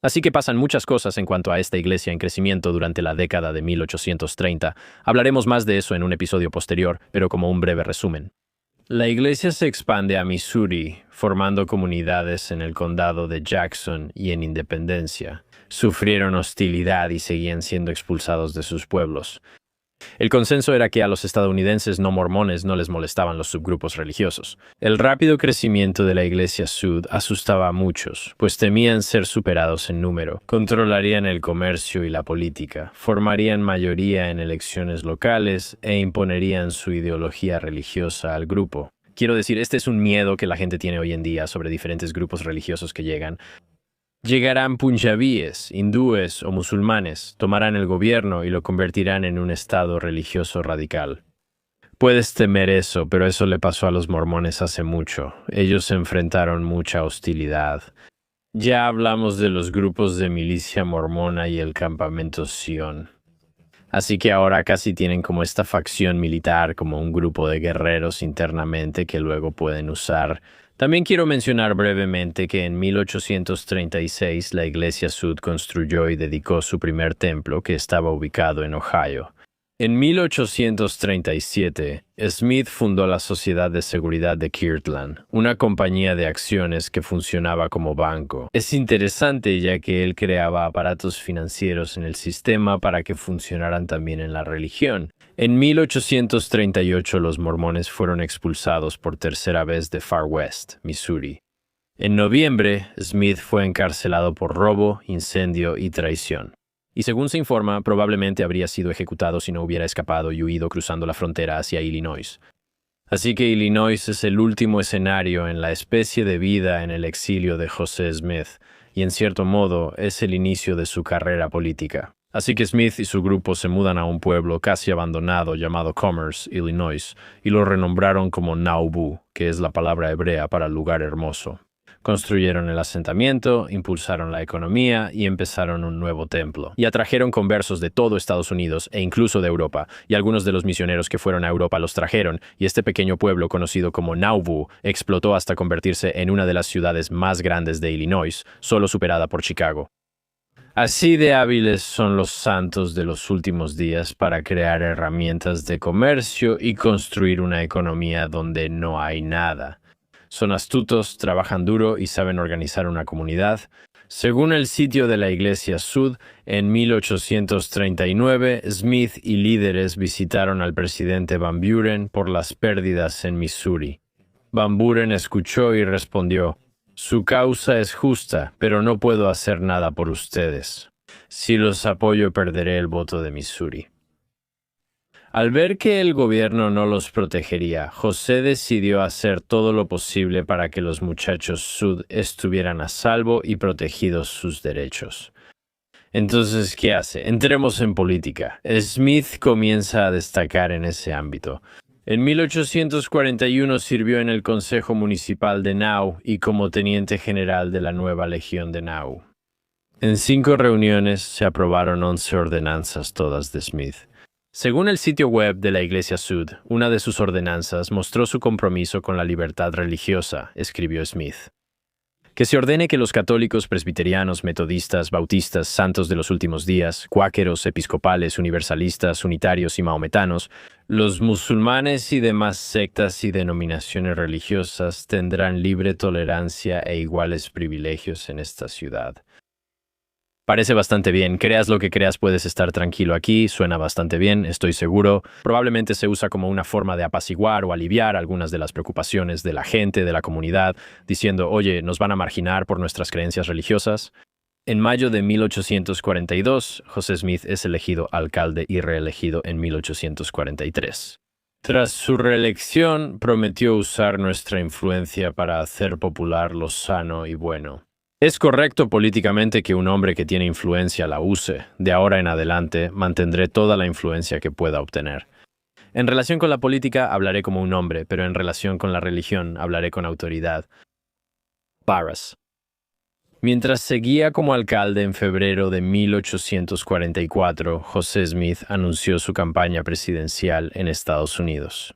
Así que pasan muchas cosas en cuanto a esta iglesia en crecimiento durante la década de 1830. Hablaremos más de eso en un episodio posterior, pero como un breve resumen. La iglesia se expande a Missouri, formando comunidades en el condado de Jackson y en Independencia. Sufrieron hostilidad y seguían siendo expulsados de sus pueblos. El consenso era que a los estadounidenses no mormones no les molestaban los subgrupos religiosos. El rápido crecimiento de la Iglesia Sud asustaba a muchos, pues temían ser superados en número. Controlarían el comercio y la política, formarían mayoría en elecciones locales e imponerían su ideología religiosa al grupo. Quiero decir, este es un miedo que la gente tiene hoy en día sobre diferentes grupos religiosos que llegan. Llegarán punjabíes, hindúes o musulmanes, tomarán el gobierno y lo convertirán en un estado religioso radical. Puedes temer eso, pero eso le pasó a los mormones hace mucho. Ellos enfrentaron mucha hostilidad. Ya hablamos de los grupos de milicia mormona y el campamento Sion. Así que ahora casi tienen como esta facción militar, como un grupo de guerreros internamente que luego pueden usar. También quiero mencionar brevemente que en 1836 la Iglesia Sud construyó y dedicó su primer templo que estaba ubicado en Ohio. En 1837, Smith fundó la Sociedad de Seguridad de Kirtland, una compañía de acciones que funcionaba como banco. Es interesante ya que él creaba aparatos financieros en el sistema para que funcionaran también en la religión. En 1838 los mormones fueron expulsados por tercera vez de Far West, Missouri. En noviembre, Smith fue encarcelado por robo, incendio y traición. Y según se informa, probablemente habría sido ejecutado si no hubiera escapado y huido cruzando la frontera hacia Illinois. Así que Illinois es el último escenario en la especie de vida en el exilio de José Smith, y en cierto modo es el inicio de su carrera política. Así que Smith y su grupo se mudan a un pueblo casi abandonado llamado Commerce, Illinois, y lo renombraron como Nauvoo, que es la palabra hebrea para lugar hermoso. Construyeron el asentamiento, impulsaron la economía y empezaron un nuevo templo. Y atrajeron conversos de todo Estados Unidos e incluso de Europa, y algunos de los misioneros que fueron a Europa los trajeron, y este pequeño pueblo conocido como Nauvoo explotó hasta convertirse en una de las ciudades más grandes de Illinois, solo superada por Chicago. Así de hábiles son los santos de los últimos días para crear herramientas de comercio y construir una economía donde no hay nada. Son astutos, trabajan duro y saben organizar una comunidad. Según el sitio de la Iglesia Sud, en 1839, Smith y líderes visitaron al presidente Van Buren por las pérdidas en Missouri. Van Buren escuchó y respondió: «Su causa es justa, pero no puedo hacer nada por ustedes. Si los apoyo, perderé el voto de Missouri». Al ver que el gobierno no los protegería, José decidió hacer todo lo posible para que los muchachos Sud estuvieran a salvo y protegidos sus derechos. Entonces, ¿qué hace? Entremos en política. Smith comienza a destacar en ese ámbito. En 1841 sirvió en el Consejo Municipal de Nau y como teniente general de la nueva Legión de Nau. En 5 reuniones se aprobaron 11 ordenanzas, todas de Smith. Según el sitio web de la Iglesia Sud, una de sus ordenanzas mostró su compromiso con la libertad religiosa, escribió Smith. Que se ordene que los católicos, presbiterianos, metodistas, bautistas, santos de los últimos días, cuáqueros, episcopales, universalistas, unitarios y mahometanos, los musulmanes y demás sectas y denominaciones religiosas tendrán libre tolerancia e iguales privilegios en esta ciudad. Parece bastante bien. Creas lo que creas, puedes estar tranquilo aquí. Suena bastante bien, estoy seguro. Probablemente se usa como una forma de apaciguar o aliviar algunas de las preocupaciones de la gente, de la comunidad, diciendo, oye, ¿nos van a marginar por nuestras creencias religiosas? En mayo de 1842, José Smith es elegido alcalde y reelegido en 1843. Tras su reelección, prometió usar nuestra influencia para hacer popular lo sano y bueno. Es correcto políticamente que un hombre que tiene influencia la use. De ahora en adelante, mantendré toda la influencia que pueda obtener. En relación con la política, hablaré como un hombre, pero en relación con la religión, hablaré con autoridad. Barras. Mientras seguía como alcalde en febrero de 1844, José Smith anunció su campaña presidencial en Estados Unidos.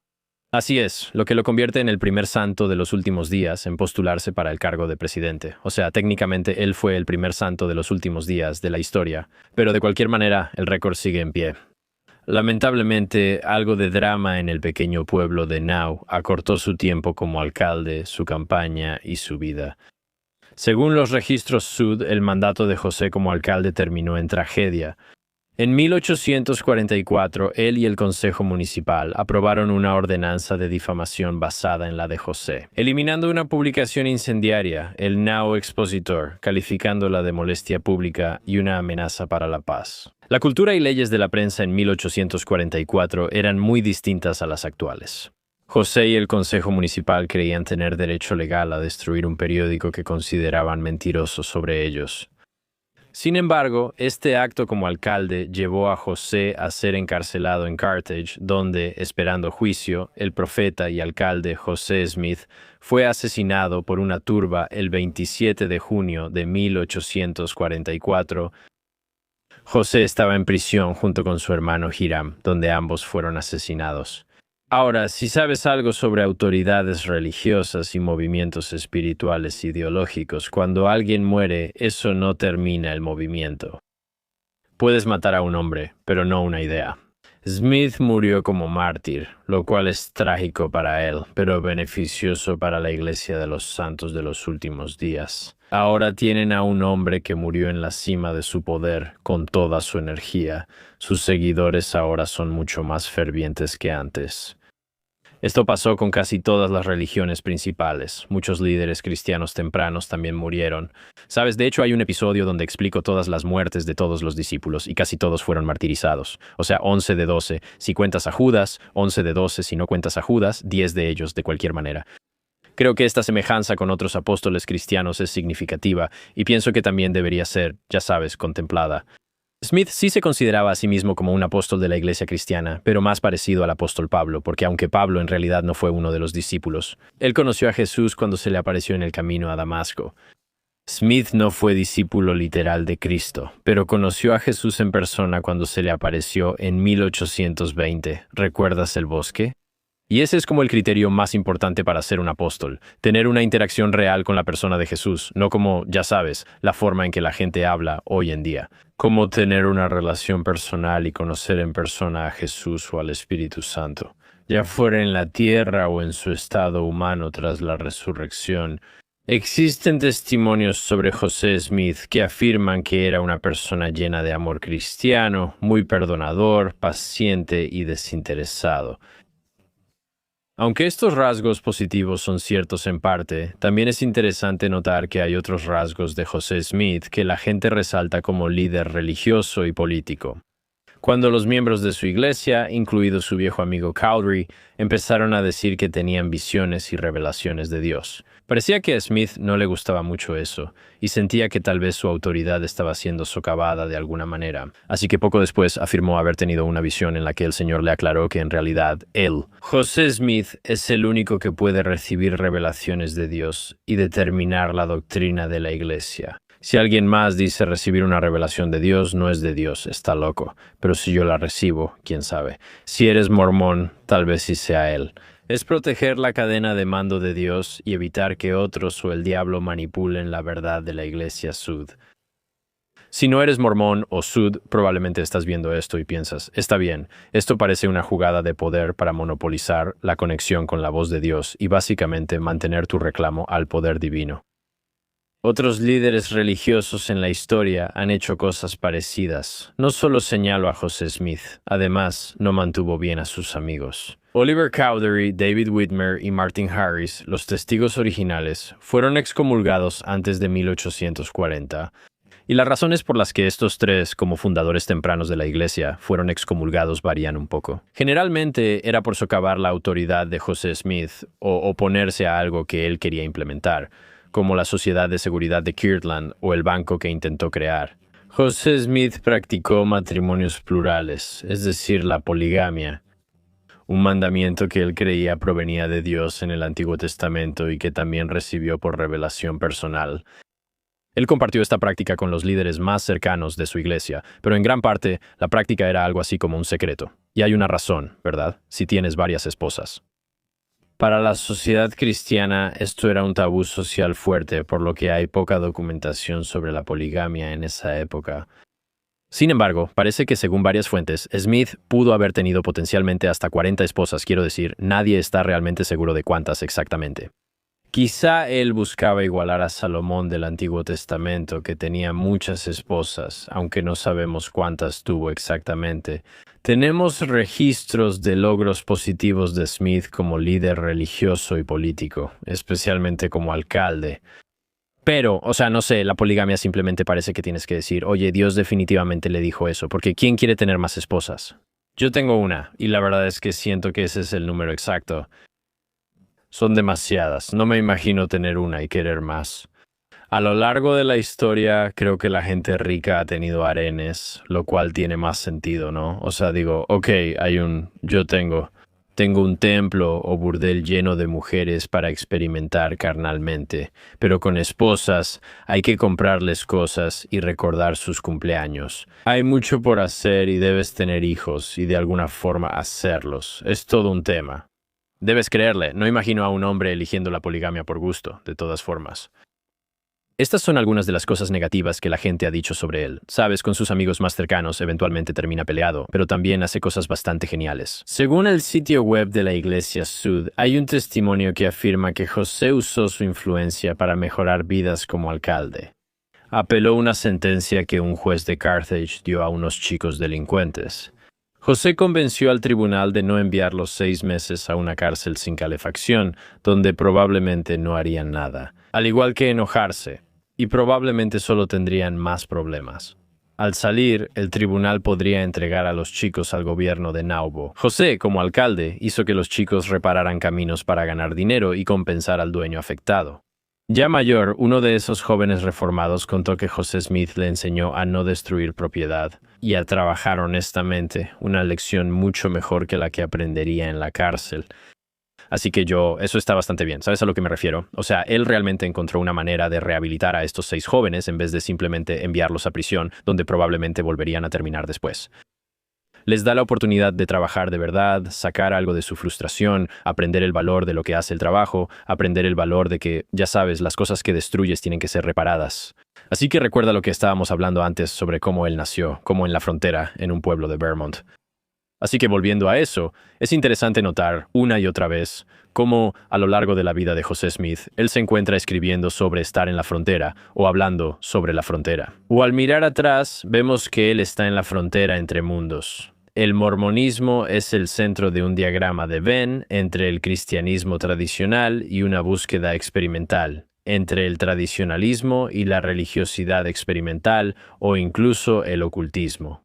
Así es, lo que lo convierte en el primer santo de los últimos días en postularse para el cargo de presidente. O sea, técnicamente él fue el primer santo de los últimos días de la historia, pero de cualquier manera el récord sigue en pie. Lamentablemente, algo de drama en el pequeño pueblo de Nau acortó su tiempo como alcalde, su campaña y su vida. Según los registros Sud, el mandato de José como alcalde terminó en tragedia. En 1844, él y el Consejo Municipal aprobaron una ordenanza de difamación basada en la de José, eliminando una publicación incendiaria, el Nau Expositor, calificándola de molestia pública y una amenaza para la paz. La cultura y leyes de la prensa en 1844 eran muy distintas a las actuales. José y el Consejo Municipal creían tener derecho legal a destruir un periódico que consideraban mentiroso sobre ellos. Sin embargo, este acto como alcalde llevó a José a ser encarcelado en Carthage, donde, esperando juicio, el profeta y alcalde José Smith fue asesinado por una turba el 27 de junio de 1844. José estaba en prisión junto con su hermano Hiram, donde ambos fueron asesinados. Ahora, si sabes algo sobre autoridades religiosas y movimientos espirituales ideológicos, cuando alguien muere, eso no termina el movimiento. Puedes matar a un hombre, pero no una idea. Smith murió como mártir, lo cual es trágico para él, pero beneficioso para la Iglesia de los Santos de los Últimos Días. Ahora tienen a un hombre que murió en la cima de su poder, con toda su energía. Sus seguidores ahora son mucho más fervientes que antes. Esto pasó con casi todas las religiones principales. Muchos líderes cristianos tempranos también murieron. Sabes, de hecho hay un episodio donde explico todas las muertes de todos los discípulos y casi todos fueron martirizados. O sea, 11 de 12 si cuentas a Judas, 11 de 12 si no cuentas a Judas, 10 de ellos de cualquier manera. Creo que esta semejanza con otros apóstoles cristianos es significativa y pienso que también debería ser, ya sabes, contemplada. Smith sí se consideraba a sí mismo como un apóstol de la iglesia cristiana, pero más parecido al apóstol Pablo, porque aunque Pablo en realidad no fue uno de los discípulos, él conoció a Jesús cuando se le apareció en el camino a Damasco. Smith no fue discípulo literal de Cristo, pero conoció a Jesús en persona cuando se le apareció en 1820. ¿Recuerdas el bosque? Y ese es como el criterio más importante para ser un apóstol, tener una interacción real con la persona de Jesús, no como, ya sabes, la forma en que la gente habla hoy en día. Como tener una relación personal y conocer en persona a Jesús o al Espíritu Santo, ya fuera en la tierra o en su estado humano tras la resurrección. Existen testimonios sobre José Smith que afirman que era una persona llena de amor cristiano, muy perdonador, paciente y desinteresado. Aunque estos rasgos positivos son ciertos en parte, también es interesante notar que hay otros rasgos de José Smith que la gente resalta como líder religioso y político. cuando los miembros de su iglesia, incluido su viejo amigo Cowdery, empezaron a decir que tenían visiones y revelaciones de Dios. Parecía que a Smith no le gustaba mucho eso, y sentía que tal vez su autoridad estaba siendo socavada de alguna manera. Así que poco después afirmó haber tenido una visión en la que el Señor le aclaró que en realidad él, José Smith, es el único que puede recibir revelaciones de Dios y determinar la doctrina de la iglesia. Si alguien más dice recibir una revelación de Dios, no es de Dios, está loco. Pero si yo la recibo, quién sabe. Si eres mormón, tal vez sí sea él. Es proteger la cadena de mando de Dios y evitar que otros o el diablo manipulen la verdad de la iglesia Sud. Si no eres mormón o Sud, probablemente estás viendo esto y piensas, está bien, esto parece una jugada de poder para monopolizar la conexión con la voz de Dios y básicamente mantener tu reclamo al poder divino. Otros líderes religiosos en la historia han hecho cosas parecidas. No solo señalo a José Smith, además no mantuvo bien a sus amigos. Oliver Cowdery, David Whitmer y Martin Harris, los testigos originales, fueron excomulgados antes de 1840. Y las razones por las que estos tres, como fundadores tempranos de la iglesia, fueron excomulgados varían un poco. Generalmente era por socavar la autoridad de José Smith o oponerse a algo que él quería implementar, como la Sociedad de Seguridad de Kirtland o el banco que intentó crear. José Smith practicó matrimonios plurales, es decir, la poligamia, un mandamiento que él creía provenía de Dios en el Antiguo Testamento y que también recibió por revelación personal. Él compartió esta práctica con los líderes más cercanos de su iglesia, pero en gran parte la práctica era algo así como un secreto. Y hay una razón, ¿verdad? Si tienes varias esposas. Para la sociedad cristiana, esto era un tabú social fuerte, por lo que hay poca documentación sobre la poligamia en esa época. Sin embargo, parece que según varias fuentes, Smith pudo haber tenido potencialmente hasta 40 esposas, quiero decir, nadie está realmente seguro de cuántas exactamente. Quizá él buscaba igualar a Salomón del Antiguo Testamento, que tenía muchas esposas, aunque no sabemos cuántas tuvo exactamente. Tenemos registros de logros positivos de Smith como líder religioso y político, especialmente como alcalde. Pero, no sé, la poligamia simplemente parece que tienes que decir, oye, Dios definitivamente le dijo eso, porque ¿quién quiere tener más esposas? Yo tengo una, y la verdad es que siento que ese es el número exacto. Son demasiadas, no me imagino tener una y querer más. A lo largo de la historia, creo que la gente rica ha tenido harenes, lo cual tiene más sentido, ¿no? Digo, ok, yo tengo un templo o burdel lleno de mujeres para experimentar carnalmente, pero con esposas hay que comprarles cosas y recordar sus cumpleaños. Hay mucho por hacer y debes tener hijos y de alguna forma hacerlos. Es todo un tema. Debes creerle, no imagino a un hombre eligiendo la poligamia por gusto, de todas formas. Estas son algunas de las cosas negativas que la gente ha dicho sobre él. Sabes, con sus amigos más cercanos eventualmente termina peleado, pero también hace cosas bastante geniales. Según el sitio web de la Iglesia Sud, hay un testimonio que afirma que José usó su influencia para mejorar vidas como alcalde. Apeló una sentencia que un juez de Carthage dio a unos chicos delincuentes. José convenció al tribunal de no enviarlos 6 meses a una cárcel sin calefacción, donde probablemente no harían nada, al igual que enojarse, y probablemente solo tendrían más problemas. Al salir, el tribunal podría entregar a los chicos al gobierno de Nauvoo. José, como alcalde, hizo que los chicos repararan caminos para ganar dinero y compensar al dueño afectado. Ya mayor, uno de esos jóvenes reformados contó que José Smith le enseñó a no destruir propiedad y a trabajar honestamente, una lección mucho mejor que la que aprendería en la cárcel. Así que eso está bastante bien, ¿sabes a lo que me refiero? Él realmente encontró una manera de rehabilitar a estos 6 jóvenes en vez de simplemente enviarlos a prisión, donde probablemente volverían a terminar después. Les da la oportunidad de trabajar de verdad, sacar algo de su frustración, aprender el valor de lo que hace el trabajo, aprender el valor de que, ya sabes, las cosas que destruyes tienen que ser reparadas. Así que recuerda lo que estábamos hablando antes sobre cómo él nació, como en la frontera, en un pueblo de Vermont. Así que volviendo a eso, es interesante notar una y otra vez cómo, a lo largo de la vida de José Smith, él se encuentra escribiendo sobre estar en la frontera o hablando sobre la frontera. O al mirar atrás, vemos que él está en la frontera entre mundos. El mormonismo es el centro de un diagrama de Venn entre el cristianismo tradicional y una búsqueda experimental, entre el tradicionalismo y la religiosidad experimental o incluso el ocultismo.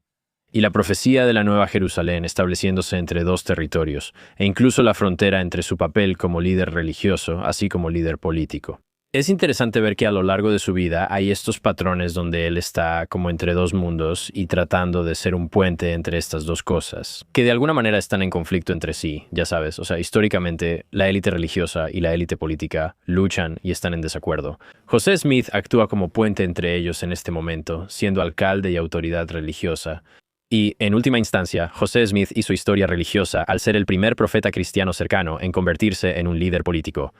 y la profecía de la Nueva Jerusalén estableciéndose entre dos territorios, e incluso la frontera entre su papel como líder religioso, así como líder político. Es interesante ver que a lo largo de su vida hay estos patrones donde él está como entre dos mundos y tratando de ser un puente entre estas dos cosas, que de alguna manera están en conflicto entre sí, ya sabes. O sea, históricamente la élite religiosa y la élite política luchan y están en desacuerdo. José Smith actúa como puente entre ellos en este momento, siendo alcalde y autoridad religiosa. Y, en última instancia, José Smith hizo historia religiosa al ser el primer profeta cristiano cercano en convertirse en un líder político.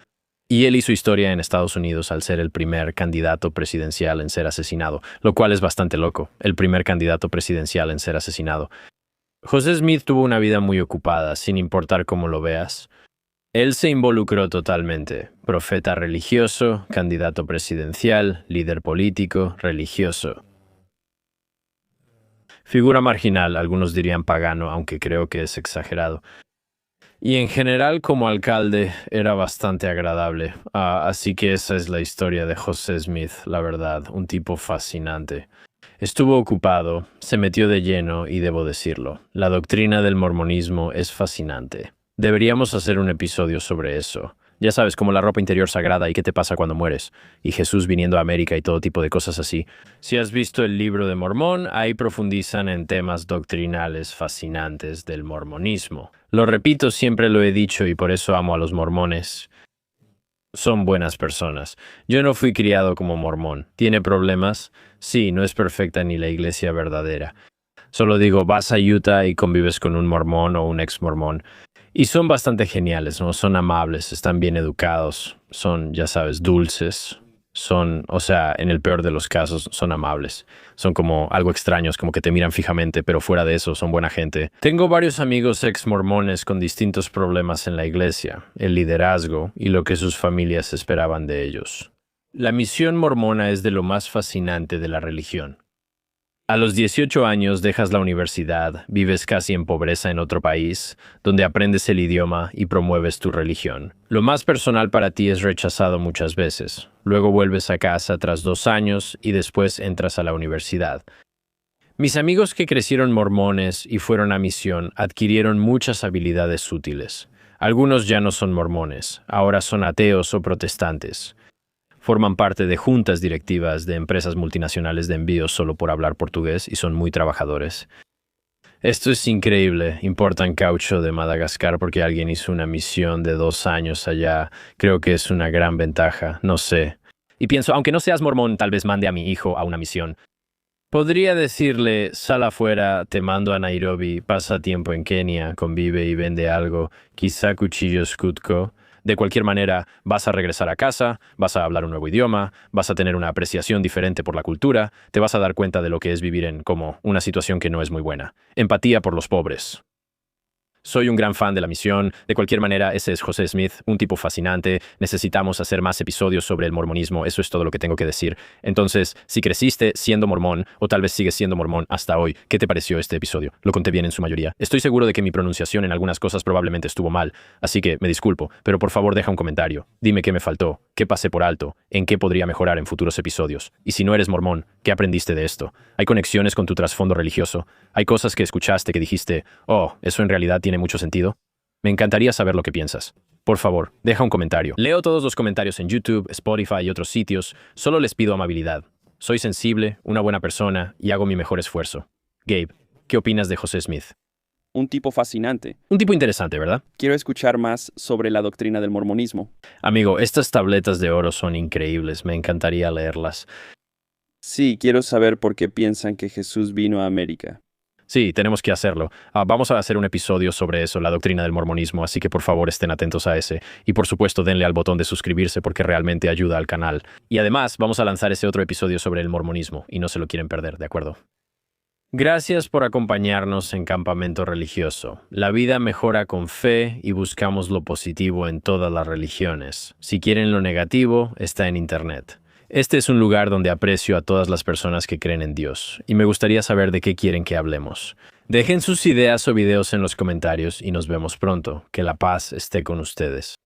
Y él hizo historia en Estados Unidos al ser el primer candidato presidencial en ser asesinado, lo cual es bastante loco, el primer candidato presidencial en ser asesinado. José Smith tuvo una vida muy ocupada, sin importar cómo lo veas. Él se involucró totalmente. Profeta religioso, candidato presidencial, líder político, religioso. Figura marginal, algunos dirían pagano, aunque creo que es exagerado. Y en general, como alcalde, era bastante agradable. Así que esa es la historia de José Smith, la verdad, un tipo fascinante. Estuvo ocupado, se metió de lleno y debo decirlo, la doctrina del mormonismo es fascinante. Deberíamos hacer un episodio sobre eso. Ya sabes, como la ropa interior sagrada y qué te pasa cuando mueres, y Jesús viniendo a América y todo tipo de cosas así. Si has visto el libro de Mormón, ahí profundizan en temas doctrinales fascinantes del mormonismo. Lo repito, siempre lo he dicho y por eso amo a los mormones. Son buenas personas. Yo no fui criado como mormón. ¿Tiene problemas? Sí, no es perfecta ni la iglesia verdadera. Solo digo, vas a Utah y convives con un mormón o un ex mormón. Y son bastante geniales, ¿no? Son amables, están bien educados, son, ya sabes, dulces. Son, o sea, en el peor de los casos, son amables. Son como algo extraños, como que te miran fijamente, pero fuera de eso, son buena gente. Tengo varios amigos ex mormones con distintos problemas en la iglesia, el liderazgo y lo que sus familias esperaban de ellos. La misión mormona es de lo más fascinante de la religión. A los 18 años dejas la universidad, vives casi en pobreza en otro país, donde aprendes el idioma y promueves tu religión. Lo más personal para ti es rechazado muchas veces. Luego vuelves a casa tras 2 años y después entras a la universidad. Mis amigos que crecieron mormones y fueron a misión adquirieron muchas habilidades útiles. Algunos ya no son mormones, ahora son ateos o protestantes. Forman parte de juntas directivas de empresas multinacionales de envíos solo por hablar portugués y son muy trabajadores. Esto es increíble. Importan caucho de Madagascar porque alguien hizo una misión de 2 años allá. Creo que es una gran ventaja, no sé. Y pienso, aunque no seas mormón, tal vez mande a mi hijo a una misión. Podría decirle, sal afuera, te mando a Nairobi, pasa tiempo en Kenia, convive y vende algo, quizá cuchillos Cutco. De cualquier manera, vas a regresar a casa, vas a hablar un nuevo idioma, vas a tener una apreciación diferente por la cultura, te vas a dar cuenta de lo que es vivir en como una situación que no es muy buena. Empatía por los pobres. Soy un gran fan de la misión. De cualquier manera, ese es José Smith, un tipo fascinante. Necesitamos hacer más episodios sobre el mormonismo. Eso es todo lo que tengo que decir. Entonces, si creciste siendo mormón, o tal vez sigues siendo mormón hasta hoy, ¿qué te pareció este episodio? Lo conté bien en su mayoría. Estoy seguro de que mi pronunciación en algunas cosas probablemente estuvo mal, así que me disculpo, pero por favor deja un comentario. Dime qué me faltó, qué pasé por alto, en qué podría mejorar en futuros episodios. Y si no eres mormón, ¿qué aprendiste de esto? ¿Hay conexiones con tu trasfondo religioso? ¿Hay cosas que escuchaste que dijiste, oh, eso en realidad tiene mucho sentido? Me encantaría saber lo que piensas. Por favor, deja un comentario. Leo todos los comentarios en YouTube, Spotify y otros sitios. Solo les pido amabilidad. Soy sensible, una buena persona y hago mi mejor esfuerzo. Gabe, ¿qué opinas de José Smith? Un tipo fascinante. Un tipo interesante, ¿verdad? Quiero escuchar más sobre la doctrina del mormonismo. Amigo, estas tabletas de oro son increíbles. Me encantaría leerlas. Sí, quiero saber por qué piensan que Jesús vino a América. Sí, tenemos que hacerlo. Vamos a hacer un episodio sobre eso, la doctrina del mormonismo, así que por favor estén atentos a ese. Y por supuesto denle al botón de suscribirse porque realmente ayuda al canal. Y además vamos a lanzar ese otro episodio sobre el mormonismo y no se lo quieren perder, ¿de acuerdo? Gracias por acompañarnos en Campamento Religioso. La vida mejora con fe y buscamos lo positivo en todas las religiones. Si quieren lo negativo, está en Internet. Este es un lugar donde aprecio a todas las personas que creen en Dios, y me gustaría saber de qué quieren que hablemos. Dejen sus ideas o videos en los comentarios y nos vemos pronto. Que la paz esté con ustedes.